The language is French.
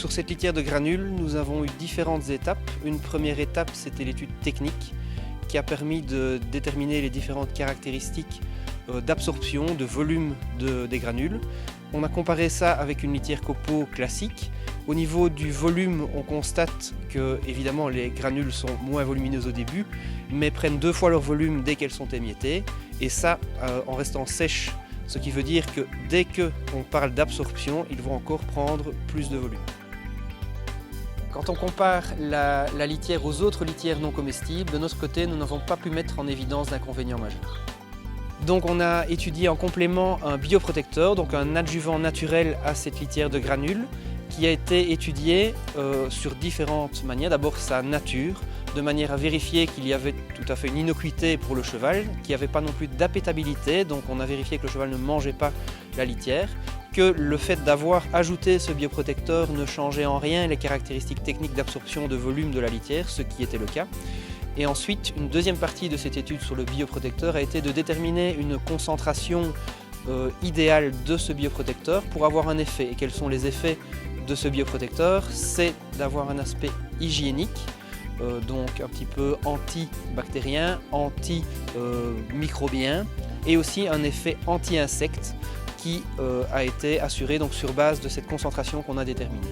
Sur cette litière de granules, nous avons eu différentes étapes. Une première étape, c'était l'étude technique qui a permis de déterminer les différentes caractéristiques d'absorption, de volume des granules. On a comparé ça avec une litière copeaux classique. Au niveau du volume, on constate que évidemment les granules sont moins volumineuses au début, mais prennent 2 fois leur volume dès qu'elles sont émiettées, et ça en restant sèches, ce qui veut dire que dès qu'on parle d'absorption, ils vont encore prendre plus de volume. Quand on compare la litière aux autres litières non comestibles, de notre côté, nous n'avons pas pu mettre en évidence d'inconvénients majeurs. Donc on a étudié en complément un bioprotecteur, donc un adjuvant naturel à cette litière de granules, qui a été étudié sur différentes manières. D'abord sa nature, de manière à vérifier qu'il y avait tout à fait une innocuité pour le cheval, qu'il n'y avait pas non plus d'appétabilité, donc on a vérifié que le cheval ne mangeait pas la litière, que le fait d'avoir ajouté ce bioprotecteur ne changeait en rien les caractéristiques techniques d'absorption de volume de la litière, ce qui était le cas. Et ensuite, une deuxième partie de cette étude sur le bioprotecteur a été de déterminer une concentration idéale de ce bioprotecteur pour avoir un effet. Et quels sont les effets de ce bioprotecteur? C'est d'avoir un aspect hygiénique, donc un petit peu antibactérien, antimicrobien, et aussi un effet anti-insecte qui a été assuré donc sur base de cette concentration qu'on a déterminée.